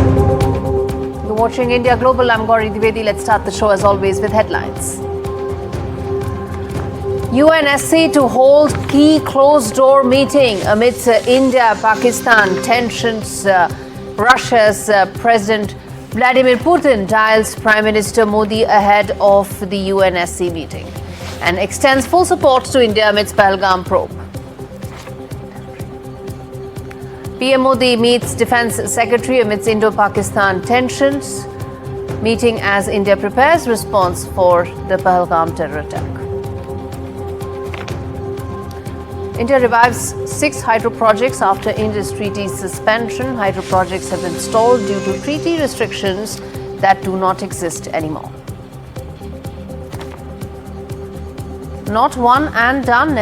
You're watching India Global. I'm Gaurie Dwivedi. Let's start the show as always with headlines. UNSC to hold key closed-door meeting amidst India-Pakistan tensions. Russia's President Vladimir Putin dials Prime Minister Modi ahead of the UNSC meeting and extends full support to India amidst Pahalgam probe. PM Modi meets Defence Secretary amidst Indo-Pakistan tensions, meeting as India prepares response for the Pahalgam terror attack. India revives 6 hydro projects after Indus Treaty suspension. Hydro projects have been stalled due to treaty restrictions that do not exist anymore. Not one and done.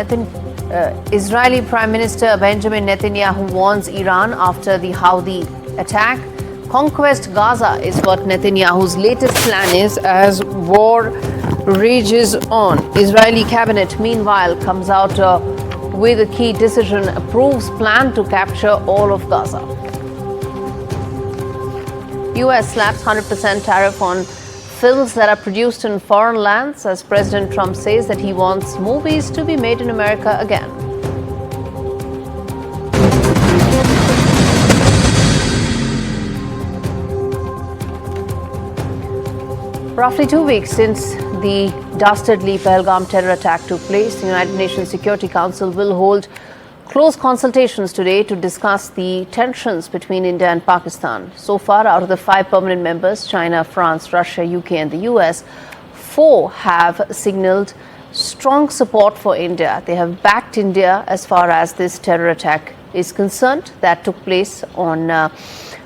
Israeli Prime Minister Benjamin Netanyahu warns Iran after the Houthi attack. Conquest Gaza is what Netanyahu's latest plan is as war rages on. Israeli cabinet, meanwhile, comes out with a key decision, approves plan to capture all of Gaza. US slaps 100% tariff on films that are produced in foreign lands as President Trump says that he wants movies to be made in America again. Roughly 2 weeks since the dastardly Pahalgam terror attack took place, the United Nations Security Council will hold close consultations today to discuss the tensions between India and Pakistan. So far, out of the 5 permanent members, China, France, Russia, UK and the US, 4 have signalled strong support for India. They have backed India as far as this terror attack is concerned that took place on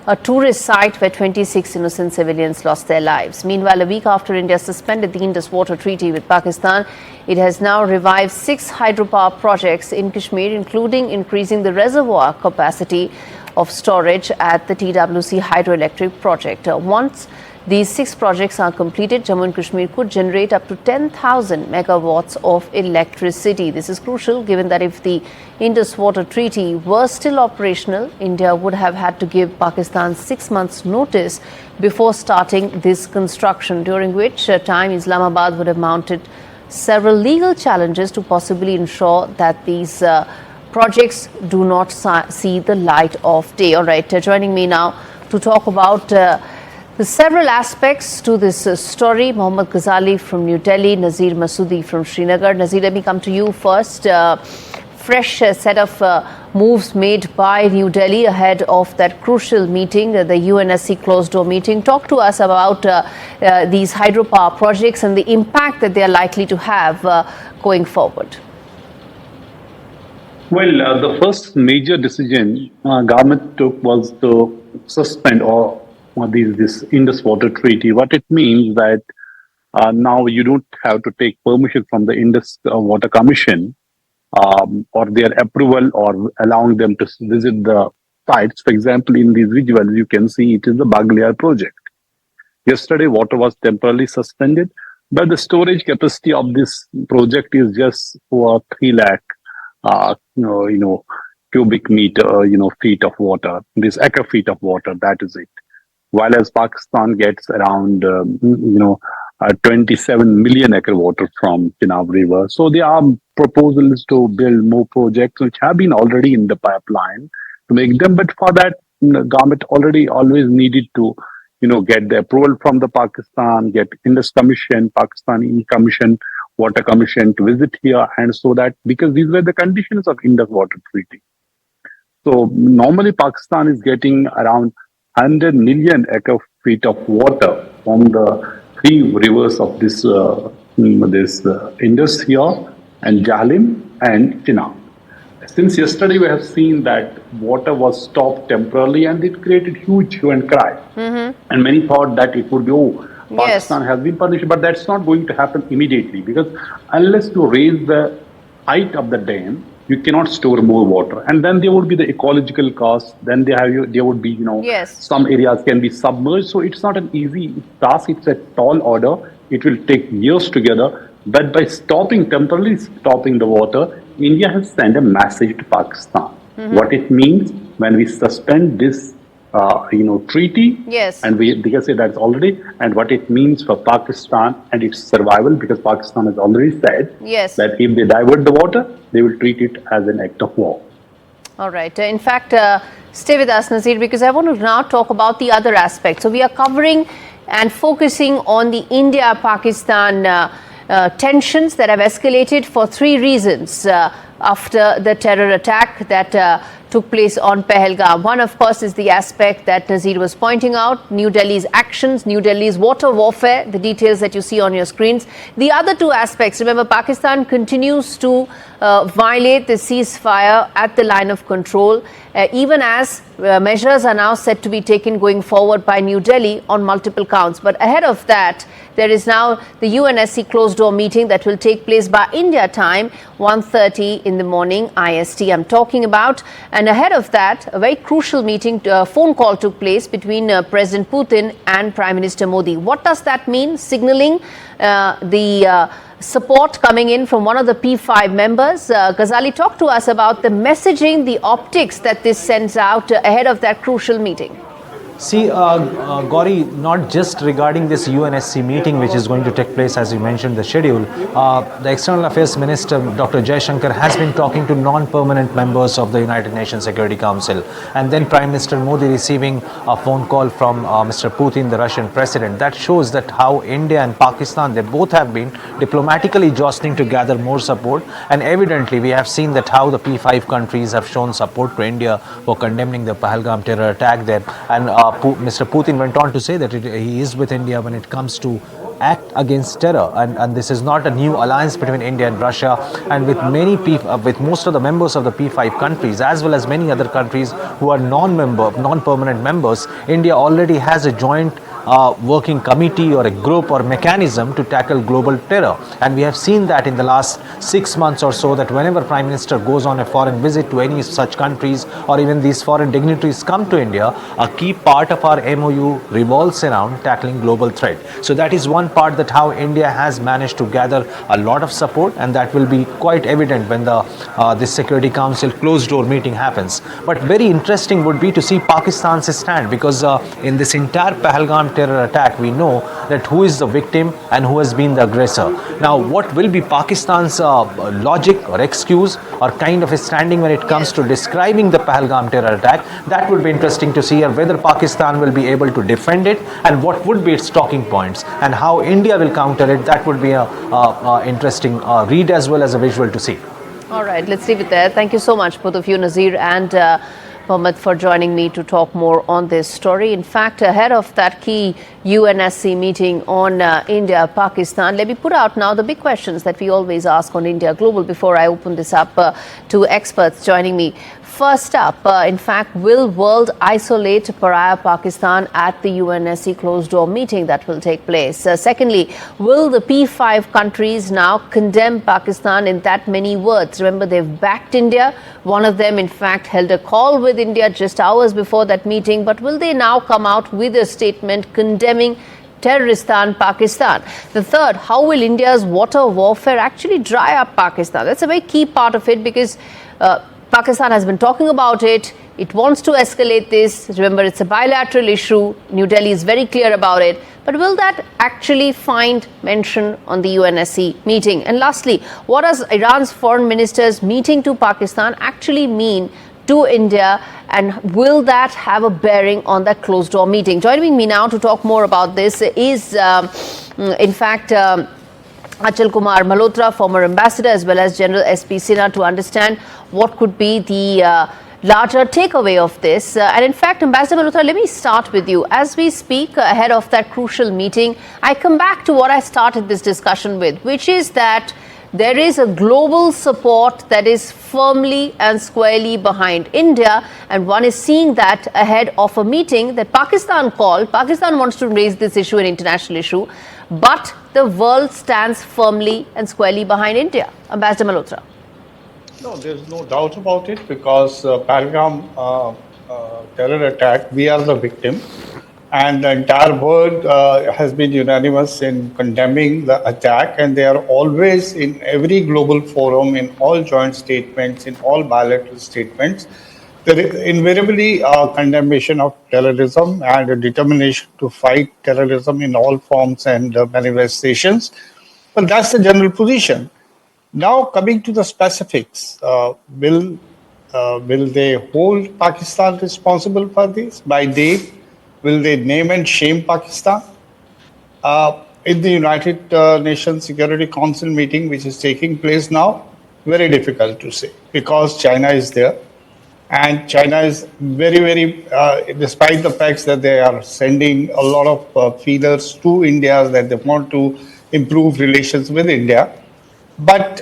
a tourist site where 26 innocent civilians lost their lives. Meanwhile, a week after India suspended the Indus Waters Treaty with Pakistan, it has now revived 6 hydropower projects in Kashmir, including increasing the reservoir capacity of storage at the TWC hydroelectric project. Once these 6 projects are completed, Jammu and Kashmir could generate up to 10,000 megawatts of electricity. This is crucial given that if the Indus Waters Treaty were still operational, India would have had to give Pakistan 6 months' notice before starting this construction, during which time Islamabad would have mounted several legal challenges to possibly ensure that these projects do not see the light of day. All right, joining me now to talk about the several aspects to this story, Mohammad Ghazali from New Delhi, Nazir Masoodi from Srinagar. Nazir, let me come to you first. Fresh set of moves made by New Delhi ahead of that crucial meeting, the UNSC closed-door meeting. Talk to us about these hydropower projects and the impact that they are likely to have going forward. Well, the first major decision government took was to suspend this Indus Water Treaty. What it means that now you don't have to take permission from the Indus Water Commission or their approval or allowing them to visit the sites. For example, in these visuals, you can see it is the Bagaliar project. Yesterday, water was temporarily suspended, but the storage capacity of this project is just for 3 lakh, cubic meter, feet of water. This acre feet of water, that is it. While as Pakistan gets around, 27 million acre water from Chenab River. So there are proposals to build more projects which have been already in the pipeline to make them. But for that, the government always needed to, get the approval from the Pakistan, get Indus Commission, Pakistani Commission, Water Commission to visit here. And so that, because these were the conditions of Indus Water Treaty. So normally Pakistan is getting around 100 million acre feet of water from the 3 rivers of this Indus here and Jhelum and Chenab. Since yesterday, we have seen that water was stopped temporarily and it created huge hue and cry. Mm-hmm. And many thought that it would be, Pakistan has been punished, but that's not going to happen immediately because unless you raise the height of the dam, you cannot store more water. And then there would be the ecological cost. Then there would be, some areas can be submerged. So it's not an easy task. It's a tall order. It will take years together. But by temporarily stopping the water, India has sent a message to Pakistan. Mm-hmm. What it means when we suspend this treaty. Yes. And we can say that's already, and what it means for Pakistan and its survival, because Pakistan has already said Yes. that if they divert the water, they will treat it as an act of war. All right. In fact, stay with us, Nazir, because I want to now talk about the other aspects. So we are covering and focusing on the India-Pakistan tensions that have escalated for three reasons after the terror attack that took place on Pahalgam. One, of course, is the aspect that Nazir was pointing out, New Delhi's actions, New Delhi's water warfare, the details that you see on your screens. The other two aspects, remember, Pakistan continues to violate the ceasefire at the line of control, even as measures are now set to be taken going forward by New Delhi on multiple counts. But ahead of that, there is now the UNSC closed-door meeting that will take place by India time, 1:30 in the morning IST I'm talking about. And ahead of that, a very crucial meeting, phone call took place between President Putin and Prime Minister Modi. What does that mean? Signaling the support coming in from one of the P5 members. Ghazali, talk to us about the messaging, the optics that this sends out ahead of that crucial meeting. See, Gaurie, not just regarding this UNSC meeting, which is going to take place, as you mentioned, the schedule, the External Affairs Minister, Dr. Jaishankar, has been talking to non-permanent members of the United Nations Security Council. And then Prime Minister Modi receiving a phone call from Mr. Putin, the Russian president. That shows that how India and Pakistan, they both have been diplomatically jostling to gather more support. And evidently, we have seen that how the P5 countries have shown support to India for condemning the Pahalgam terror attack there. And Mr. Putin went on to say that he is with India when it comes to act against terror, and this is not a new alliance between India and Russia. And with with most of the members of the P5 countries, as well as many other countries who are non-permanent members, India already has a joint working committee or a group or mechanism to tackle global terror. And we have seen that in the last 6 months or so, that whenever Prime Minister goes on a foreign visit to any such countries, or even these foreign dignitaries come to India, a key part of our MOU revolves around tackling global threat. So that is one part, that how India has managed to gather a lot of support, and that will be quite evident when this Security Council closed door meeting happens. But very interesting would be to see Pakistan's stand, because in this entire Pahalgam terror attack, we know that who is the victim and who has been the aggressor. Now, what will be Pakistan's logic or excuse or kind of a standing when it comes to describing the Pahalgam terror attack? That would be interesting to see, whether Pakistan will be able to defend it, and what would be its talking points, and how India will counter it. That would be a interesting read as well as a visual to see. All right, let's leave it there. Thank you so much, both of you, Nazir and Mohammed, for joining me to talk more on this story. In fact, ahead of that key UNSC meeting on India-Pakistan, let me put out now the big questions that we always ask on India Global before I open this up to experts joining me. First up, in fact, will world isolate pariah Pakistan at the UNSC closed-door meeting that will take place? Secondly, will the P5 countries now condemn Pakistan in that many words? Remember, they've backed India. One of them, in fact, held a call with India just hours before that meeting. But will they now come out with a statement condemning Terroristan, Pakistan? The third, how will India's water warfare actually dry up Pakistan? That's a very key part of it, because Pakistan has been talking about it. It wants to escalate this. Remember, it's a bilateral issue. New Delhi is very clear about it. But will that actually find mention on the UNSC meeting? And lastly, what does Iran's foreign minister's meeting to Pakistan actually mean to India, and will that have a bearing on that closed-door meeting? Joining me now to talk more about this is, in fact, Achal Kumar Malhotra, former ambassador, as well as General S.P. Sinha, to understand what could be the larger takeaway of this. And in fact, Ambassador Malhotra, let me start with you. As we speak ahead of that crucial meeting, I come back to what I started this discussion with, which is that there is a global support that is firmly and squarely behind India, and one is seeing that ahead of a meeting that Pakistan called. Pakistan wants to raise this issue, an international issue, but the world stands firmly and squarely behind India. Ambassador Malhotra. No, there's no doubt about it, because Pahalgam terror attack, we are the victim. And the entire world has been unanimous in condemning the attack, and they are always in every global forum, in all joint statements, in all bilateral statements, there is invariably a condemnation of terrorism and a determination to fight terrorism in all forms and manifestations. But that's the general position. Now, coming to the specifics, will they hold Pakistan responsible for this? By they, will they name and shame Pakistan? In the United Nations Security Council meeting, which is taking place now, very difficult to say because China is there. And China is very, despite the fact that they are sending a lot of feelers to India that they want to improve relations with India. But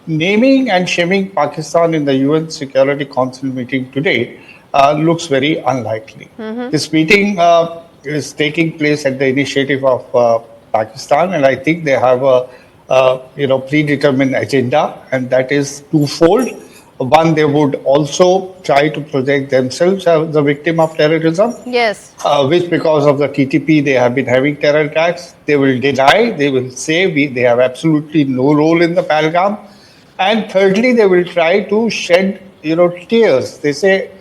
naming and shaming Pakistan in the UN Security Council meeting today looks very unlikely. This meeting is taking place at the initiative of Pakistan, and I think they have a predetermined agenda, and that is twofold. One, they would also try to project themselves as the victim of terrorism. Yes. Which, because of the TTP, they have been having terror attacks. They will deny, they will say they have absolutely no role in the Pahalgam. And thirdly, they will try to shed, tears. They say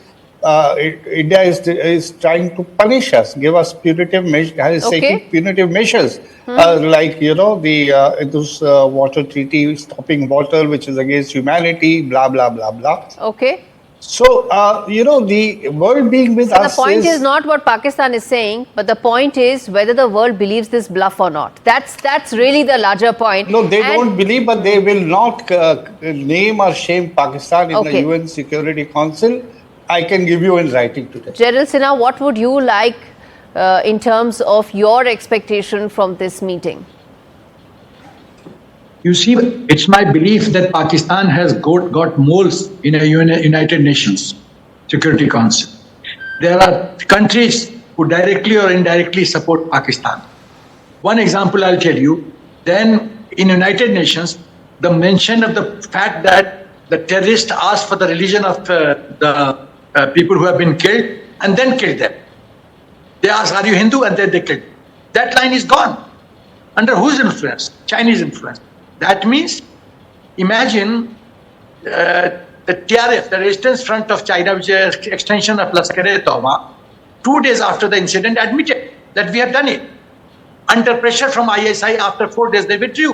India is trying to punish us, give us punitive measures, taking punitive measures, like the Indus Waters Treaty, stopping water, which is against humanity, blah blah blah blah. Okay. So the world being with us. The point is not what Pakistan is saying, but the point is whether the world believes this bluff or not. That's really the larger point. No, they don't believe, but they will not name or shame Pakistan in the UN Security Council. I can give you in writing today. General Sinha, what would you like in terms of your expectation from this meeting? You see, it's my belief that Pakistan has got moles in a United Nations Security Council. There are countries who directly or indirectly support Pakistan. One example I'll tell you. Then in United Nations, the mention of the fact that the terrorists asked for the religion of the people who have been killed and then killed them. They asked, are you Hindu? And then they killed them. That line is gone. Under whose influence? Chinese influence. That means, imagine the TRF, the Resistance Front of China, which is an extension of Lashkar-e-Taiba, 2 days after the incident admitted that we have done it. Under pressure from ISI, after 4 days they withdrew.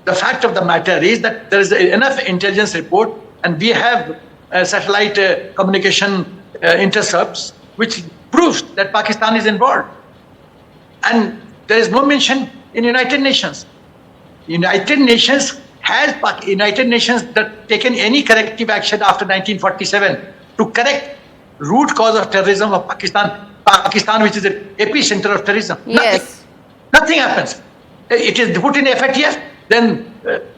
The fact of the matter is that there is enough intelligence report and we have satellite communication intercepts which proves that Pakistan is involved. And there is no mention in United Nations. United Nations has taken any corrective action after 1947 to correct root cause of terrorism of Pakistan, which is the epicenter of terrorism. Yes. Nothing happens. It is put in FATF, then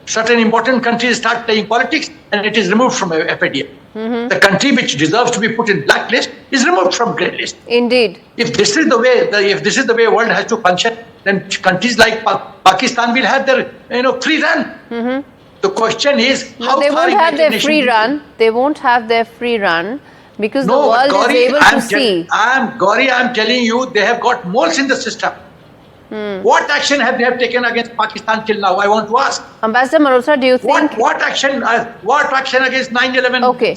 certain important countries start playing politics and it is removed from FATF. The country which deserves to be put in blacklist is removed from grey list. Indeed. If this is the way world has to function, then countries like Pakistan will have their free run. The question is how they far won't have their free run. They won't have their free run because the world is able to see. Gaurie, I'm telling you, they have got moles in the system. What action have they taken against Pakistan till now? I want to ask. Ambassador Malhotra, do you think what action against 9/11? Okay.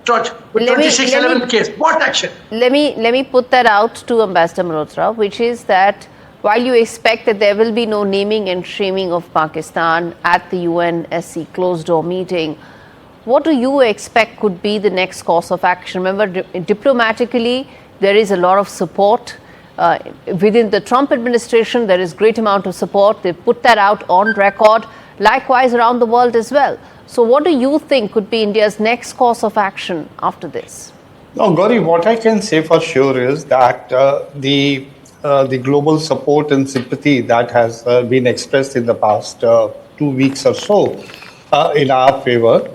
26/11 case. What action? Let me put that out to Ambassador Malhotra, which is that while you expect that there will be no naming and shaming of Pakistan at the UNSC closed door meeting, what do you expect could be the next course of action? Remember, diplomatically, there is a lot of support. Within the Trump administration, there is great amount of support. They put that out on record. Likewise, around the world as well. So what do you think could be India's next course of action after this? No, Gaurie, what I can say for sure is that the global support and sympathy that has been expressed in the past 2 weeks or so in our favor,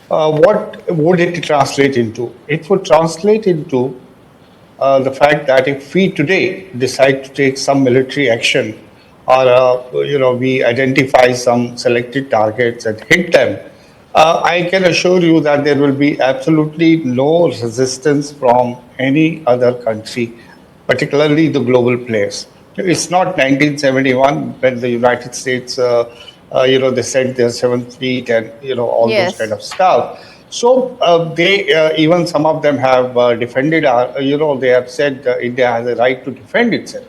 what would it translate into? It would translate into the fact that if we today decide to take some military action or we identify some selected targets and hit them, I can assure you that there will be absolutely no resistance from any other country, particularly the global players. It's not 1971 when the United States, they sent their 7th Fleet and all those kind of stuff. So they even some of them have defended they have said India has a right to defend itself.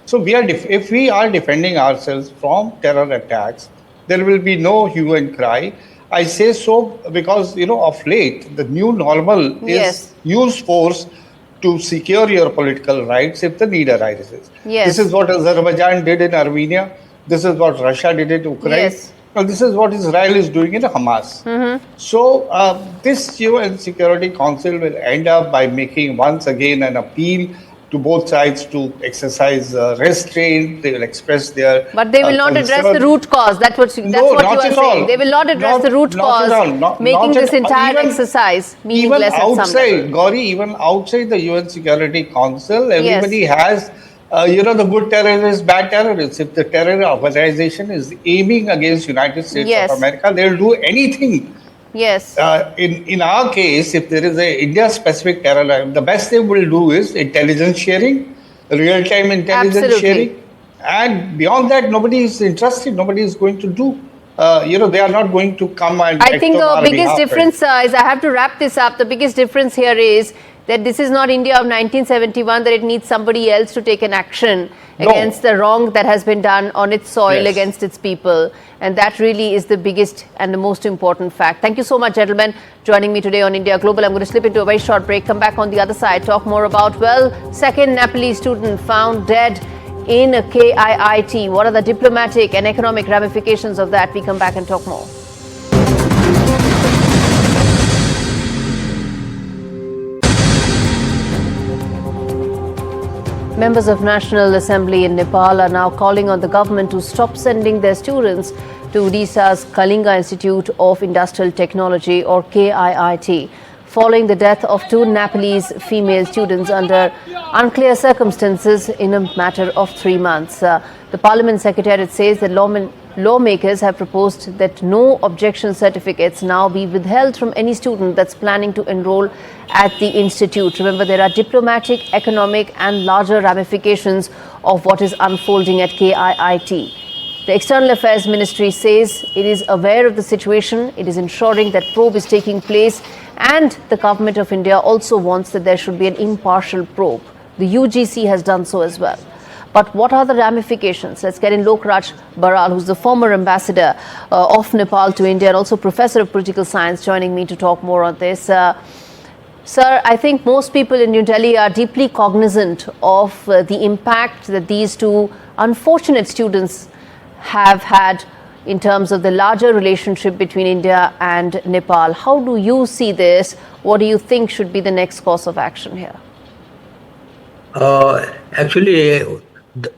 So if we are defending ourselves from terror attacks, there will be no hue and cry. I say so because of late the new normal is use force to secure your political rights if the need arises. This is what Azerbaijan did in Armenia. This is what Russia did in Ukraine. Well, this is what Israel is doing in Hamas. So this UN Security Council will end up by making once again an appeal to both sides to exercise restraint. They will express their but they will not address the root cause. That's what you are saying. They will not address the root cause, making this entire exercise meaningless at some level. Gaurie, even outside the UN Security Council, everybody has the good terrorists, bad terrorists. If the terror organization is aiming against United States of America, they'll do anything. In our case, if there is a India-specific terror, the best they will do is intelligence sharing, real-time intelligence sharing, and beyond that, nobody is interested. Nobody is going to do. They are not going to come and. I think the biggest difference is, I have to wrap this up. The biggest difference here is that this is not India of 1971, that it needs somebody else to take an action against the wrong that has been done on its soil against its people. And that really is the biggest and the most important fact. Thank you so much, gentlemen, joining me today on India Global. I'm going to slip into a very short break, come back on the other side, talk more about, second Nepalese student found dead in a KIIT. What are the diplomatic and economic ramifications of that? We come back and talk more. Members of National Assembly in Nepal are now calling on the government to stop sending their students to Odisha's Kalinga Institute of Industrial Technology, or KIIT, following the death of two Nepalese female students under unclear circumstances in a matter of 3 months. The Parliament Secretariat says that lawmakers have proposed that no objection certificates now be withheld from any student that's planning to enroll at the institute. Remember, there are diplomatic, economic and larger ramifications of what is unfolding at KIIT. The External Affairs Ministry says it is aware of the situation. It is ensuring that probe is taking place, and the Government of India also wants that there should be an impartial probe. The UGC has done so as well. But what are the ramifications? Let's get in Lokraj Baral, who's the former ambassador of Nepal to India and also professor of political science, joining me to talk more on this. Sir, I think most people in New Delhi are deeply cognizant of the impact that these two unfortunate students have had in terms of the larger relationship between India and Nepal. How do you see this? What do you think should be the next course of action here? Actually,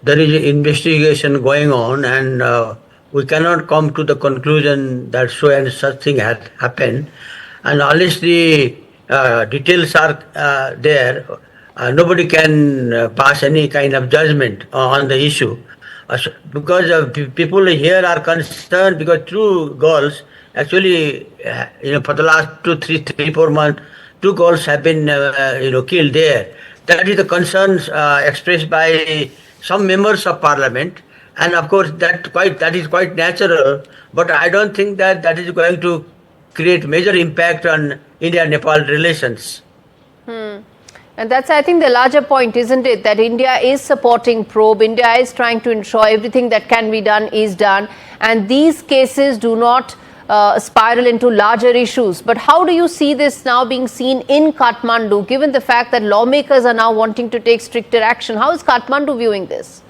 there is an investigation going on, and we cannot come to the conclusion that so and such thing had happened. And unless the details are there, nobody can pass any kind of judgment on the issue. Because people here are concerned because two girls, actually, for the last 3-4 months, two girls have been, killed there. That is the concerns expressed by some members of parliament, and of course that is quite natural. But I don't think that is going to create major impact on India-Nepal relations. And that's, I think, the larger point, isn't it? That India is supporting probe. India is trying to ensure everything that can be done is done. And these cases do not spiral into larger issues. But how do you see this now being seen in Kathmandu, given the fact that lawmakers are now wanting to take stricter action? How is Kathmandu viewing this?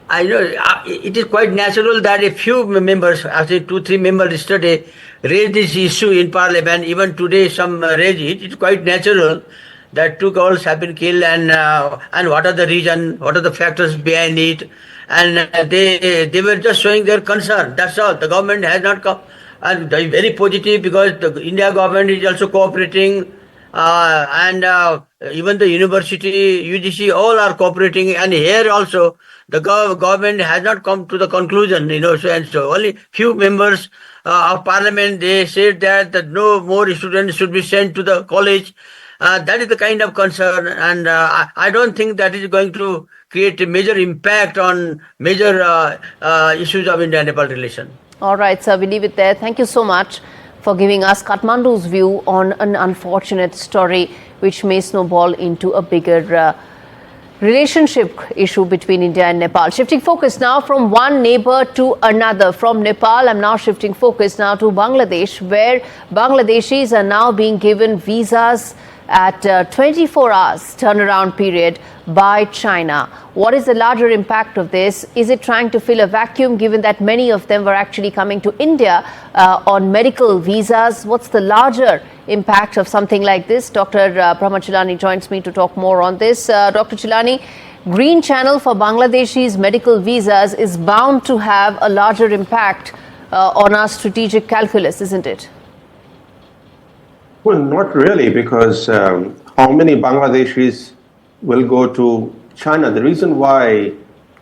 I know it is quite natural that a few members, actually 2-3 members yesterday, raised this issue in parliament. Even today some raised it. It's quite natural that two girls have been killed, and what are the reason, what are the factors behind it, and they were just showing their concern. That's all. The government has not come, and they are very positive because the India government is also cooperating, and even the university, UGC, all are cooperating, and here also the government has not come to the conclusion, so and so. Only few members of parliament, they said that no more students should be sent to the college. That is the kind of concern, and I don't think that is going to create a major impact on major issues of India-Nepal relation. All right, sir, we leave it there. Thank you so much for giving us Kathmandu's view on an unfortunate story which may snowball into a bigger relationship issue between India and Nepal. Shifting focus now from one neighbor to another. From Nepal, I'm now shifting focus now to Bangladesh, where Bangladeshis are now being given visas at 24 hours turnaround period by China. What is the larger impact of this? Is it trying to fill a vacuum, given that many of them were actually coming to India on medical visas? What's the larger impact of something like this? Dr. Brahma Chilani joins me to talk more on this. Dr. Chilani, green channel for Bangladeshis' medical visas is bound to have a larger impact on our strategic calculus, isn't it? Well, not really, because how many Bangladeshis will go to China? The reason why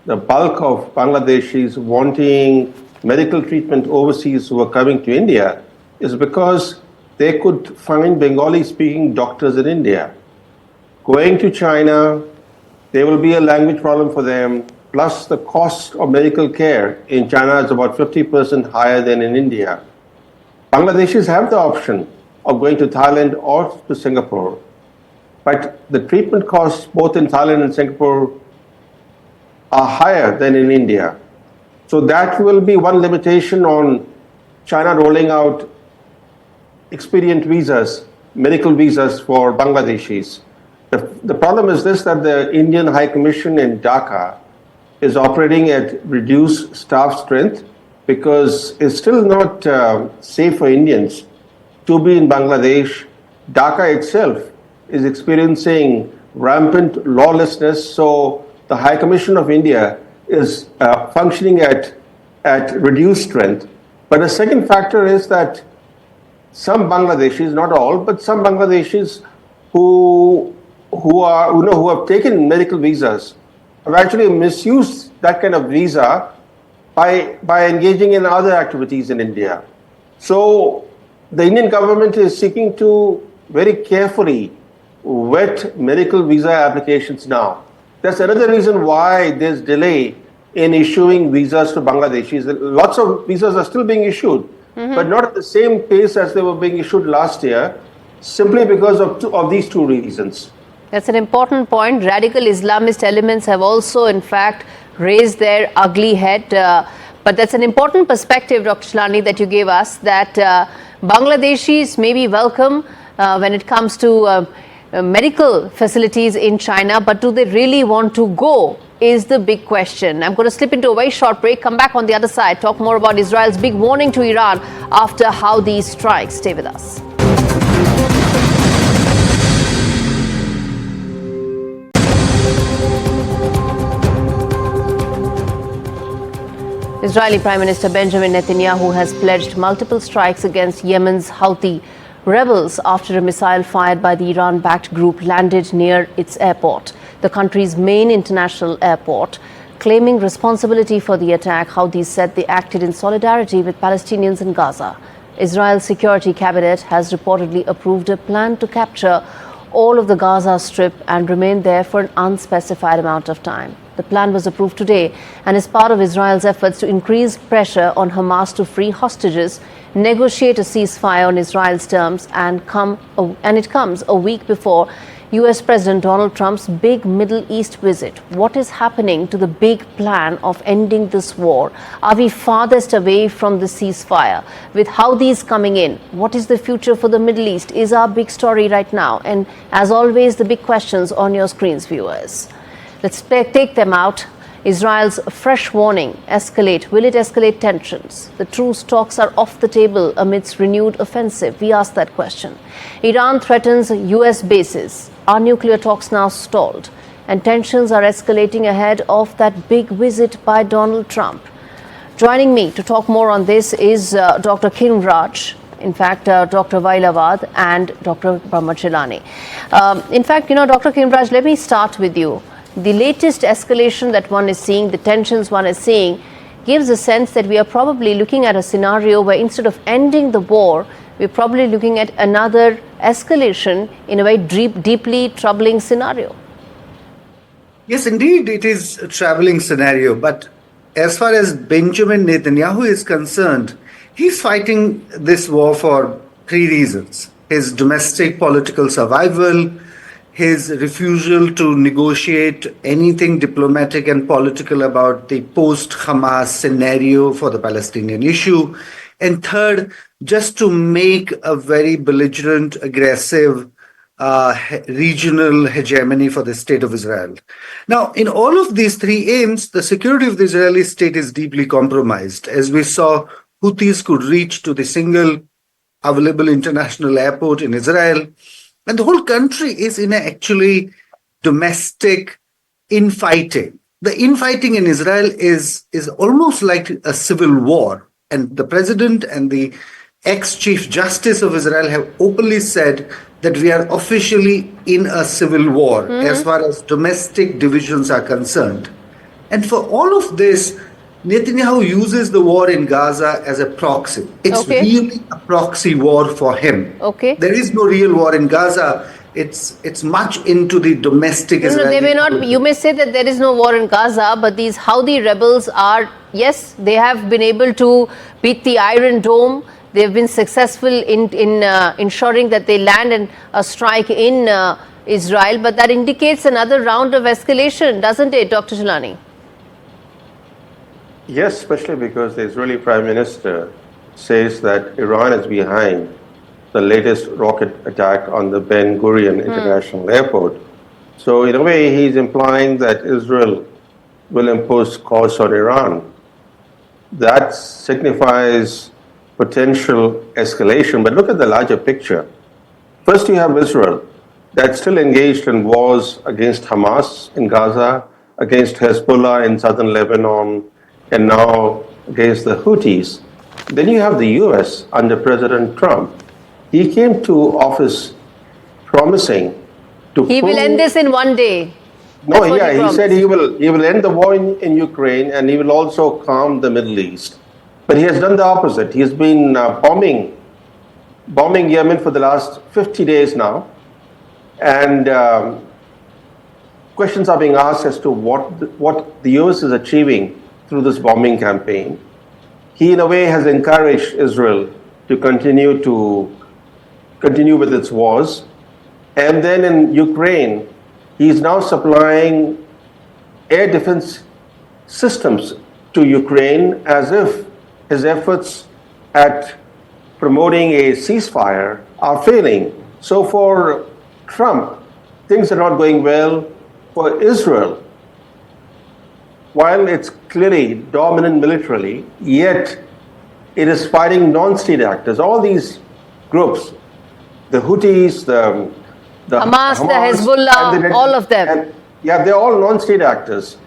the bulk of Bangladeshis wanting medical treatment overseas who are coming to India is because they could find Bengali-speaking doctors in India. Going to China, there will be a language problem for them, plus the cost of medical care in China is about 50% higher than in India. Bangladeshis have the option of going to Thailand or to Singapore, but the treatment costs both in Thailand and Singapore are higher than in India. So that will be one limitation on China rolling out expedient visas, medical visas for Bangladeshis. The problem is this, that the Indian High Commission in Dhaka is operating at reduced staff strength because it's still not safe for Indians to be in Bangladesh. Dhaka itself is experiencing rampant lawlessness, so the High Commission of India is functioning at reduced strength. But the second factor is that some Bangladeshis, not all, but some Bangladeshis who have taken medical visas have actually misused that kind of visa by engaging in other activities in India. So the Indian government is seeking to very carefully vet medical visa applications now. That's another reason why there's delay in issuing visas to Bangladeshis. Lots of visas are still being issued, but not at the same pace as they were being issued last year, simply because of these two reasons. That's an important point. Radical Islamist elements have also, in fact, raised their ugly head. But that's an important perspective, Dr. Chilani, that you gave us, that Bangladeshis may be welcome when it comes to medical facilities in China, but do they really want to go is the big question. I'm going to slip into a very short break, come back on the other side, talk more about Israel's big warning to Iran after Houthi strikes. Stay with us. Israeli Prime Minister Benjamin Netanyahu has pledged multiple strikes against Yemen's Houthi rebels after a missile fired by the Iran-backed group landed near its airport, the country's main international airport. Claiming responsibility for the attack, Houthis said they acted in solidarity with Palestinians in Gaza. Israel's security cabinet has reportedly approved a plan to capture all of the Gaza Strip and remain there for an unspecified amount of time. The plan was approved today and is part of Israel's efforts to increase pressure on Hamas to free hostages, negotiate a ceasefire on Israel's terms, and it comes a week before US President Donald Trump's big Middle East visit. What is happening to the big plan of ending this war? Are we farthest away from the ceasefire? With Houthis coming in, what is the future for the Middle East is our big story right now. And as always, the big questions on your screens, viewers. Let's take them out. Israel's fresh warning, escalate. Will it escalate tensions? The truce talks are off the table amidst renewed offensive. We ask that question. Iran threatens US bases. Are nuclear talks now stalled? And tensions are escalating ahead of that big visit by Donald Trump. Joining me to talk more on this is Dr. Kinraj, in fact, Dr. Vailavad and Dr. Brahma Chilani. In fact, Dr. Kinraj, let me start with you. The latest escalation that one is seeing, the tensions one is seeing, gives a sense that we are probably looking at a scenario where instead of ending the war, we're probably looking at another escalation in a very deeply troubling scenario. Yes, indeed, it is a troubling scenario. But as far as Benjamin Netanyahu is concerned, He's fighting this war for three reasons: his domestic political survival, his refusal to negotiate anything diplomatic and political about the post-Hamas scenario for the Palestinian issue, and third, just to make a very belligerent, aggressive regional hegemony for the state of Israel. Now, in all of these three aims, the security of the Israeli state is deeply compromised. As we saw, Houthis could reach to the single available international airport in Israel, and the whole country is in a actually domestic infighting. The infighting in Israel is almost like a civil war, and the president and the ex-chief justice of Israel have openly said that we are officially in a civil war as far as domestic divisions are concerned. And for all of this, Netanyahu uses the war in Gaza as a proxy. It's really a proxy war for him. There is no real war in Gaza. It's much into the domestic Israeli. They may not. You may say that there is no war in Gaza, but these Houthi rebels are, yes, they have been able to beat the Iron Dome. They've been successful in ensuring that they land and strike in Israel, but that indicates another round of escalation, doesn't it, Dr. Jilani? Yes, especially because the Israeli Prime Minister says that Iran is behind the latest rocket attack on the Ben Gurion International Airport. So in a way, he's implying that Israel will impose costs on Iran. That signifies potential escalation. But look at the larger picture. First, you have Israel that's still engaged in wars against Hamas in Gaza, against Hezbollah in southern Lebanon, and now against the Houthis. Then you have the US under President Trump. He came to office promising to He will end this in one day. No, yeah, he said he will end the war in Ukraine, and he will also calm the Middle East. But he has done the opposite. He has been bombing Yemen for the last 50 days now. And questions are being asked as to what the US is achieving through this bombing campaign. He, in a way, has encouraged Israel to continue with its wars. And then in Ukraine, he is now supplying air defense systems to Ukraine as if his efforts at promoting a ceasefire are failing. So for Trump, things are not going well. For Israel, while it's clearly dominant militarily, yet it is fighting non-state actors. All these groups, the Houthis, the Hamas, the Hezbollah, all of them. They're all non-state actors.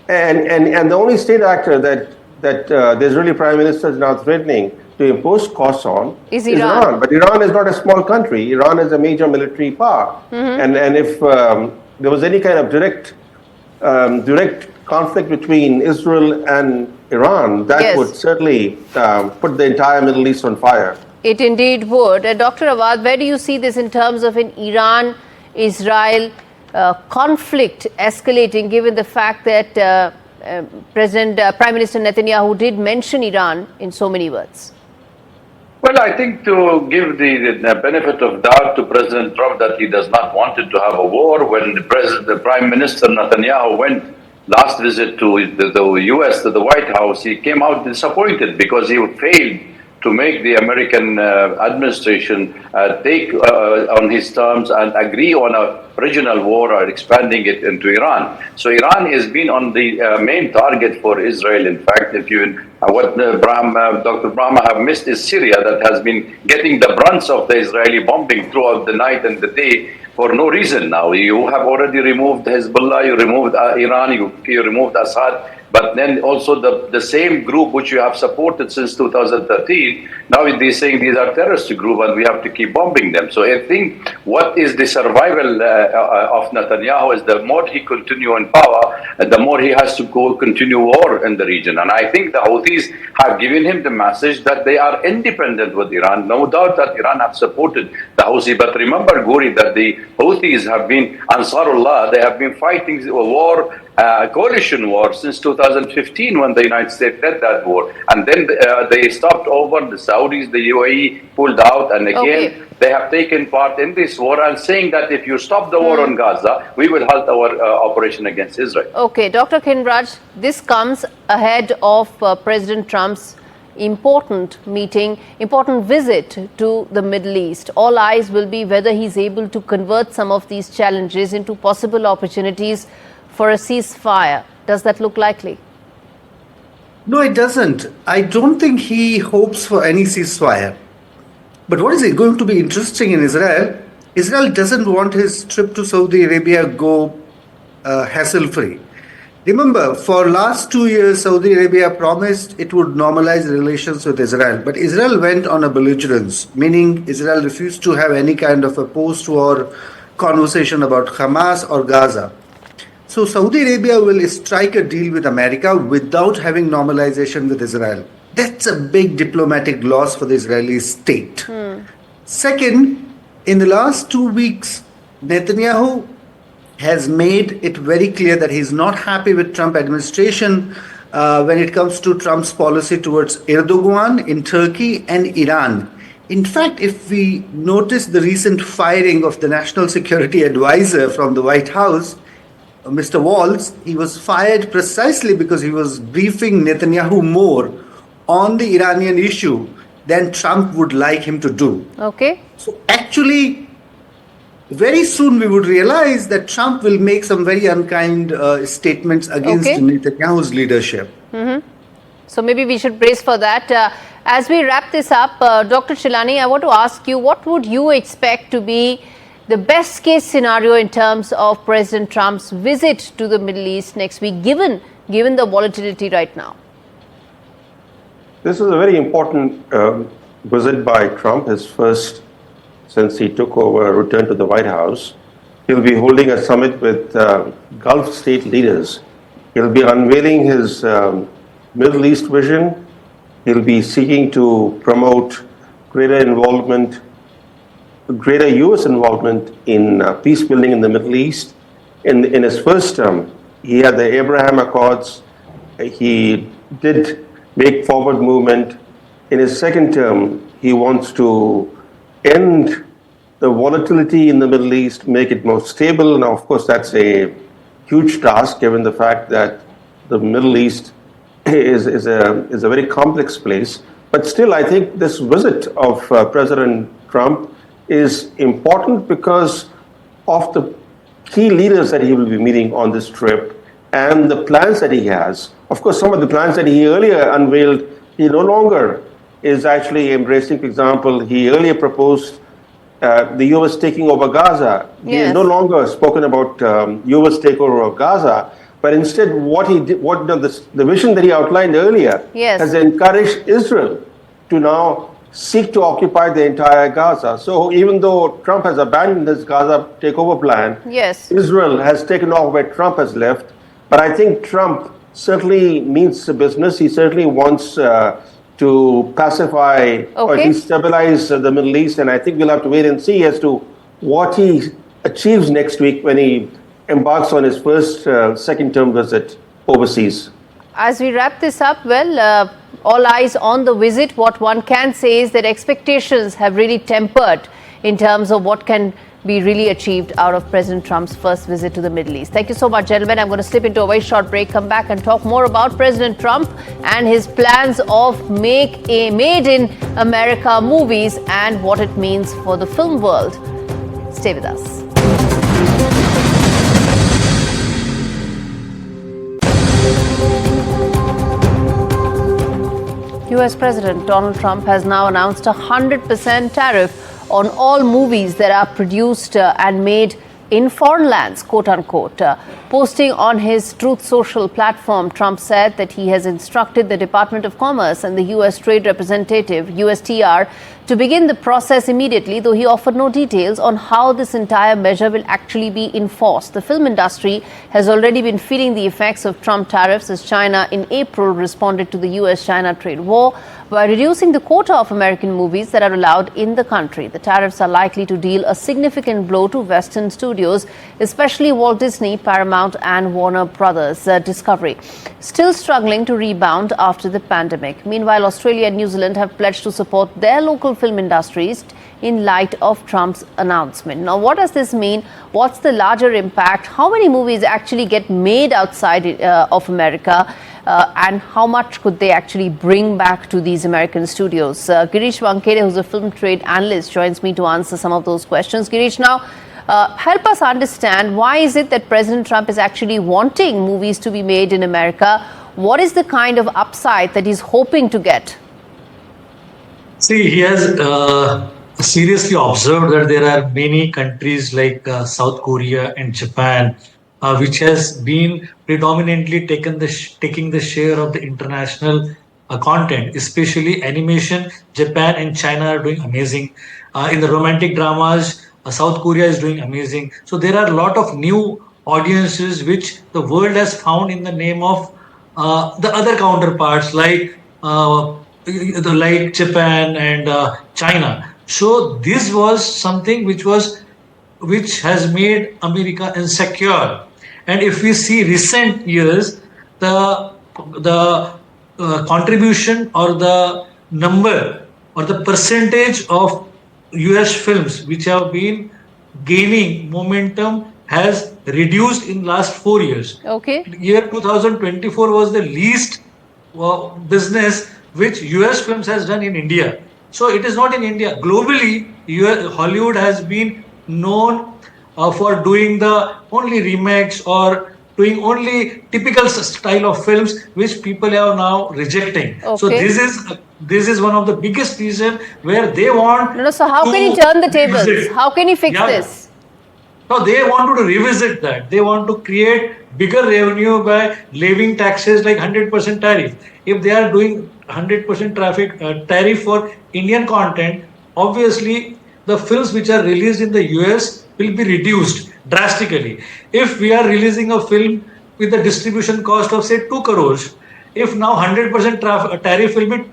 And the only state actor that the Israeli Prime Minister is now threatening to impose costs on is Iran. But Iran is not a small country. Iran is a major military power. And if there was any kind of direct conflict between Israel and Iran, that would certainly put the entire Middle East on fire. It indeed would. Dr. Awad, where do you see this in terms of an Iran-Israel conflict escalating, given the fact that Prime Minister Netanyahu did mention Iran in so many words? Well, I think to give the benefit of doubt to President Trump that he does not want to have a war, when the Prime Minister Netanyahu went last visit to the US, to the White House, he came out disappointed because he failed to make the American administration take on his terms and agree on a regional war or expanding it into Iran. So Iran has been on the main target for Israel. In fact, what Dr. Brahma have missed is Syria, that has been getting the brunt of the Israeli bombing throughout the night and the day for no reason now. You have already removed Hezbollah, you removed Iran, you removed Assad. But then also the same group which you have supported since 2013, now they're saying these are terrorist group and we have to keep bombing them. So I think what is the survival of Netanyahu is the more he continue in power, the more he has to continue war in the region. And I think the Houthis have given him the message that they are independent with Iran. No doubt that Iran have supported the Houthis. But remember, Gaurie, that the Houthis have been Ansarullah. They have been fighting a war coalition war since 2015 when the United States led that war. And then they stopped over, the Saudis, the UAE pulled out, and again they have taken part in this war and saying that if you stop the war on Gaza, we will halt our operation against Israel. Okay, Dr. Kinraj, this comes ahead of President Trump's important visit to the Middle East. All eyes will be whether he's able to convert some of these challenges into possible opportunities for a ceasefire. Does that look likely? No, it doesn't. I don't think he hopes for any ceasefire. But what is it going to be interesting in Israel? Israel doesn't want his trip to Saudi Arabia go hassle-free. Remember, for last 2 years, Saudi Arabia promised it would normalize relations with Israel. But Israel went on a belligerence, meaning Israel refused to have any kind of a post-war conversation about Hamas or Gaza. So Saudi Arabia will strike a deal with America without having normalization with Israel. That's a big diplomatic loss for the Israeli state. Second, in the last 2 weeks, Netanyahu has made it very clear that he's not happy with Trump administration when it comes to Trump's policy towards Erdogan in Turkey and Iran. In fact, if we notice the recent firing of the National Security Advisor from the White House, Mr. Waltz, he was fired precisely because he was briefing Netanyahu more on the Iranian issue than Trump would like him to do. Okay. So actually, very soon we would realize that Trump will make some very unkind statements against Netanyahu's leadership. So maybe we should brace for that. As we wrap this up, Dr. Shilani, I want to ask you, what would you expect to be the best case scenario in terms of President Trump's visit to the Middle East next week, given the volatility right now? This is a very important visit by Trump, his first since he took over, returned to the White House. He'll be holding a summit with Gulf state leaders. He'll be unveiling his Middle East vision. He'll be seeking to promote greater U.S. involvement in peace building in the Middle East. In his first term, he had the Abraham Accords. He did make forward movement. In his second term, he wants to end the volatility in the Middle East, make it more stable. Now, of course, that's a huge task given the fact that the Middle East is a very complex place. But still, I think this visit of President Trump is important because of the key leaders that he will be meeting on this trip and the plans that he has. Of course, some of the plans that he earlier unveiled, he no longer is actually embracing. For example, he earlier proposed the U.S. taking over Gaza. He has no longer spoken about U.S. takeover of Gaza, but instead what he did, the vision that he outlined earlier has encouraged Israel to now seek to occupy the entire Gaza. So even though Trump has abandoned his Gaza takeover plan, Israel has taken off where Trump has left. But I think Trump certainly means business. He certainly wants to pacify or at least stabilize the Middle East. And I think we'll have to wait and see as to what he achieves next week when he embarks on his first second-term visit overseas. As we wrap this up, well, all eyes on the visit. What one can say is that expectations have really tempered in terms of what can be really achieved out of President Trump's first visit to the Middle East. Thank you so much, gentlemen. I'm going to slip into a very short break, come back and talk more about President Trump and his plans of Made in America movies and what it means for the film world. Stay with us. US President Donald Trump has now announced a 100% tariff on all movies that are produced and made in foreign lands, quote unquote. Posting on his Truth Social platform, Trump said that he has instructed the Department of Commerce and the U.S. Trade Representative, USTR, to begin the process immediately, though he offered no details on how this entire measure will actually be enforced. The film industry has already been feeling the effects of Trump tariffs as China in April responded to the U.S.-China trade war by reducing the quota of American movies that are allowed in the country. The tariffs are likely to deal a significant blow to Western studios, especially Walt Disney, Paramount and Warner Brothers Discovery, still struggling to rebound after the pandemic. Meanwhile, Australia and New Zealand have pledged to support their local film industries in light of Trump's announcement. Now, what does this mean? What's the larger impact? How many movies actually get made outside of America? And how much could they actually bring back to these American studios? Girish Vankere, who's a film trade analyst, joins me to answer some of those questions. Girish, now help us understand, why is it that President Trump is actually wanting movies to be made in America? What is the kind of upside that he's hoping to get? See, he has seriously observed that there are many countries like South Korea and Japan, which has been predominantly taking the share of the international content, especially animation. Japan and China are doing amazing. In the romantic dramas, South Korea is doing amazing. So there are a lot of new audiences which the world has found in the name of the other counterparts like Japan and China. So this was something which has made America insecure. And if we see recent years, the contribution or the number or the percentage of US films which have been gaining momentum has reduced in last 4 years. Okay. Year 2024 was the least business which US films has done in India. So it is not in India. Globally, Hollywood has been known for doing the only remakes or doing only typical style of films which people are now rejecting. Okay. So this is one of the biggest reason where they want. No, so how can he turn the tables? How can he fix this? No, they want to revisit that. They want to create bigger revenue by levying taxes like 100% tariff. If they are doing 100% tariff for Indian content, obviously the films which are released in the US will be reduced drastically. If we are releasing a film with a distribution cost of say 2 crores, if now 100% tariff will be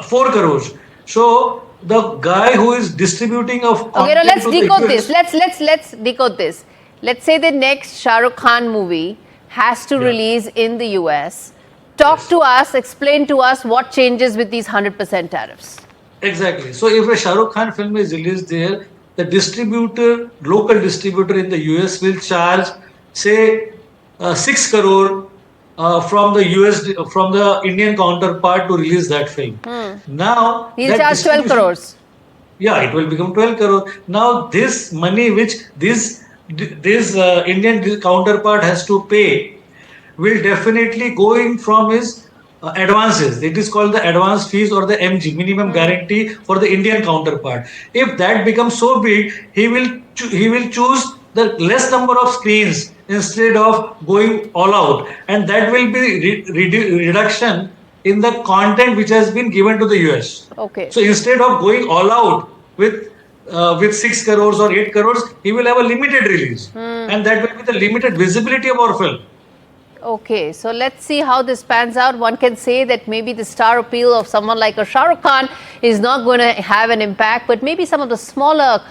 4 crores. So the guy who is distributing of okay, now let's decode this. Let's decode this. Let's say the next Shah Rukh Khan movie has to release in the US. Talk to us, explain to us what changes with these 100% tariffs. Exactly. So if a Shah Rukh Khan film is released there, the local distributor in the US will charge say 6 crore from the Indian counterpart to release that film. Now he'll charge 12 crores. Yeah, it will become 12 crore. Now this money which this Indian counterpart has to pay will definitely go in from his advances. It is called the advance fees or the MG, minimum guarantee for the Indian counterpart. If that becomes so big, he will choose the less number of screens instead of going all out, and that will be reduction in the content which has been given to the US. Okay. So instead of going all out with 6 crores or 8 crores, he will have a limited release, and that will be the limited visibility of our film. Okay, so let's see how this pans out. One can say that maybe the star appeal of someone like a Shah Rukh Khan is not going to have an impact, but maybe some of the smaller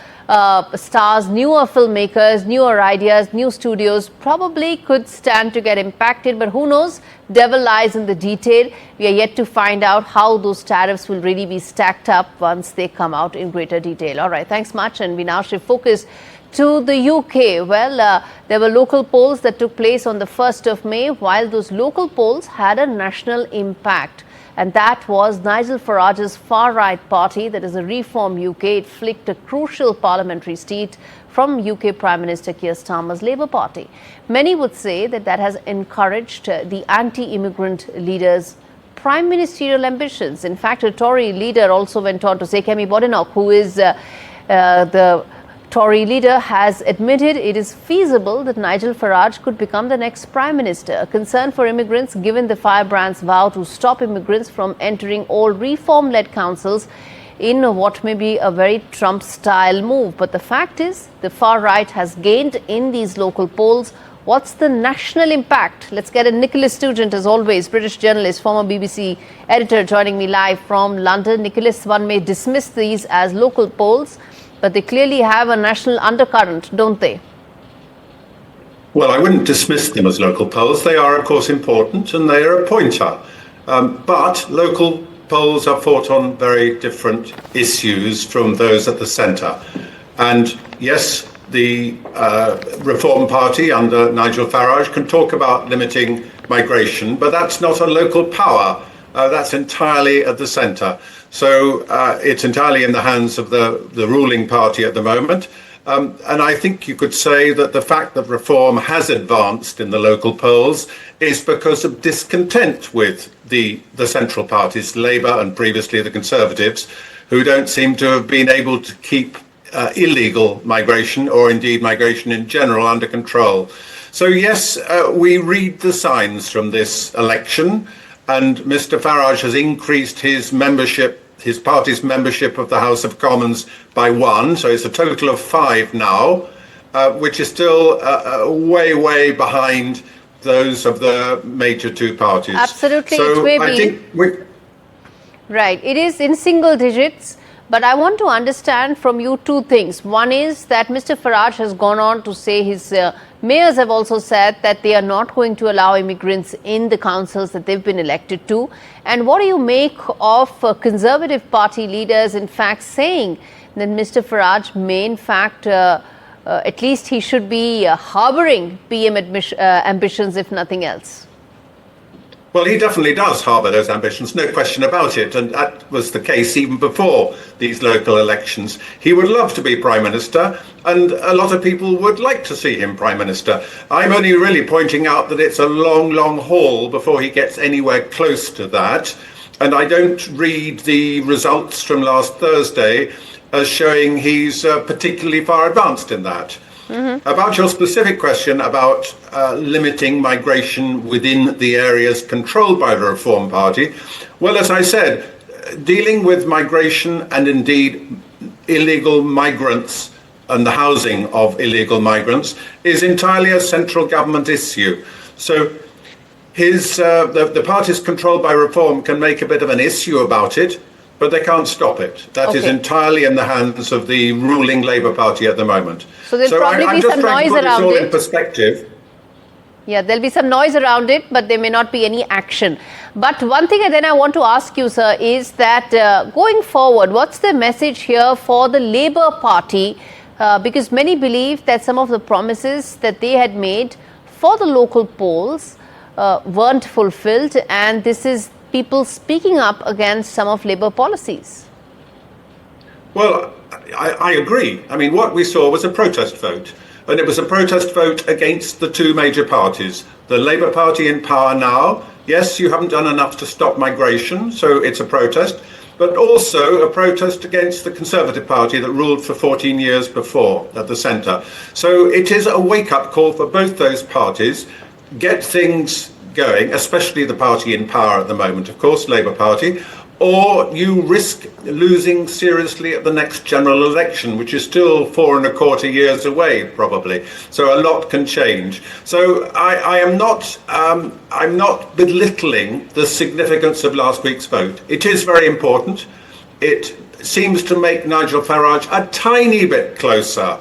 stars, newer filmmakers, newer ideas, new studios probably could stand to get impacted. But who knows? Devil lies in the detail. We are yet to find out how those tariffs will really be stacked up once they come out in greater detail. All right, thanks much. And we now shift focus to the UK. Well, there were local polls that took place on the 1st of May, while those local polls had a national impact. And that was Nigel Farage's far-right party, that is a Reform UK. It flicked a crucial parliamentary seat from UK Prime Minister Keir Starmer's Labour Party. Many would say that that has encouraged the anti-immigrant leader's prime ministerial ambitions. In fact, a Tory leader also went on to say, Kemi Badenoch, who is the Tory leader, has admitted it is feasible that Nigel Farage could become the next Prime Minister. A concern for immigrants given the firebrand's vow to stop immigrants from entering all reform-led councils in what may be a very Trump-style move. But the fact is, the far right has gained in these local polls, What's the national impact? Let's get a Nicholas Stugent, as always, British journalist, former BBC editor, joining me live from London. Nicholas, one may dismiss these as local polls, but they clearly have a national undercurrent, don't they? Well, I wouldn't dismiss them as local polls. They are, of course, important and they are a pointer. But local polls are fought on very different issues from those at the centre. And yes, the Reform Party under Nigel Farage can talk about limiting migration, but that's not a local power. That's entirely at the centre. So it's entirely in the hands of the ruling party at the moment. And I think you could say that the fact that reform has advanced in the local polls is because of discontent with the central parties, Labour and previously the Conservatives, who don't seem to have been able to keep illegal migration or indeed migration in general under control. So yes, we read the signs from this election, and Mr. Farage has increased his membership, his party's membership of the House of Commons by 1, so it's a total of 5 now, which is still way behind those of the major two parties. Absolutely, so it may I be. think Right, it is in single digits, but I want to understand from you two things. One is that Mr. Farage has gone on to say his mayors have also said that they are not going to allow immigrants in the councils that they've been elected to. And what do you make of Conservative Party leaders in fact saying that Mr. Farage may in fact, at least he should be harbouring PM ambitions if nothing else? Well, he definitely does harbour those ambitions, no question about it. And that was the case even before these local elections. He would love to be Prime Minister, and a lot of people would like to see him Prime Minister. I'm only really pointing out that it's a long haul before he gets anywhere close to that. And I don't read the results from last Thursday as showing he's particularly far advanced in that. Mm-hmm. About your specific question about limiting migration within the areas controlled by the Reform Party, well, as I said, dealing with migration and indeed illegal migrants and the housing of illegal migrants is entirely a central government issue. So the parties controlled by Reform can make a bit of an issue about it, but they can't stop it. That is entirely in the hands of the ruling Labour Party at the moment. So there'll probably be some noise around it. In perspective. Yeah, there'll be some noise around it, but there may not be any action. But one thing then I want to ask you, sir, is that going forward, what's the message here for the Labour Party? Because many believe that some of the promises that they had made for the local polls weren't fulfilled, and this is people speaking up against some of Labour policies. Well, I agree. I mean, what we saw was a protest vote, and it was a protest vote against the two major parties. The Labour Party in power now, yes, you haven't done enough to stop migration, so it's a protest, but also a protest against the Conservative Party that ruled for 14 years before at the centre. So it is a wake-up call for both those parties. Get things going, especially the party in power at the moment, of course, Labour Party, or you risk losing seriously at the next general election, which is still 4.25 years away, probably. So a lot can change. So I'm not belittling the significance of last week's vote. It is very important. It seems to make Nigel Farage a tiny bit closer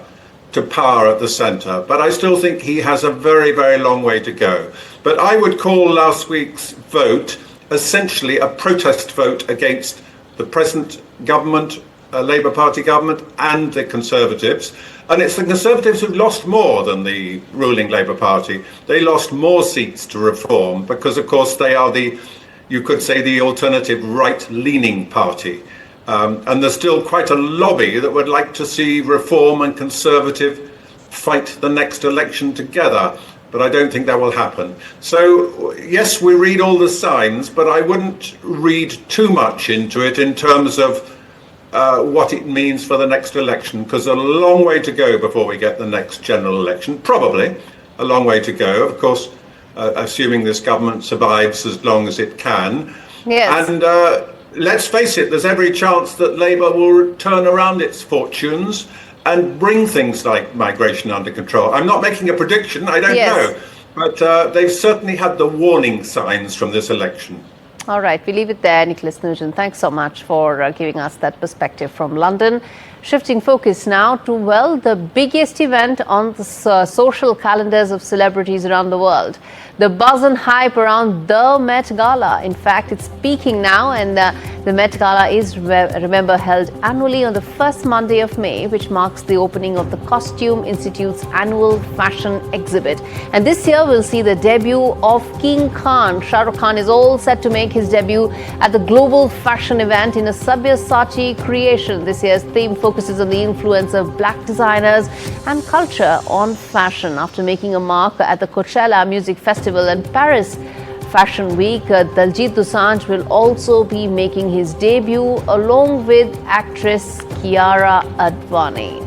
to power at the centre, but I still think he has a very long way to go. But I would call last week's vote essentially a protest vote against the present government, Labour Party government, and the Conservatives. And it's the Conservatives who've lost more than the ruling Labour Party. They lost more seats to Reform because, of course, they are you could say, the alternative right-leaning party. And there's still quite a lobby that would like to see Reform and Conservative fight the next election together. But I don't think that will happen. So, yes, we read all the signs, but I wouldn't read too much into it in terms of what it means for the next election, because there's a long way to go before we get the next general election. Probably a long way to go, of course, assuming this government survives as long as it can. Yes. And let's face it, there's every chance that Labour will turn around its fortunes and bring things like migration under control. I'm not making a prediction, I don't know, but they've certainly had the warning signs from this election. All right, we leave it there. Nicholas Nugent, thanks so much for giving us that perspective from London. Shifting focus now to, well, the biggest event on the social calendars of celebrities around the world. The buzz and hype around the Met Gala. In fact, it's peaking now, and the Met Gala is, remember, held annually on the first Monday of May, which marks the opening of the Costume Institute's annual fashion exhibit. And this year, we'll see the debut of King Khan. Shah Rukh Khan is all set to make his debut at the global fashion event in a Sabyasachi creation. This year's theme focuses on the influence of black designers and culture on fashion. After making a mark at the Coachella Music Festival and Paris Fashion Week, Daljit Dosanjh will also be making his debut along with actress Kiara Advani.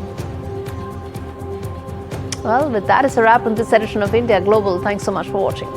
Well, with that, it's a wrap on this edition of India Global. Thanks so much for watching.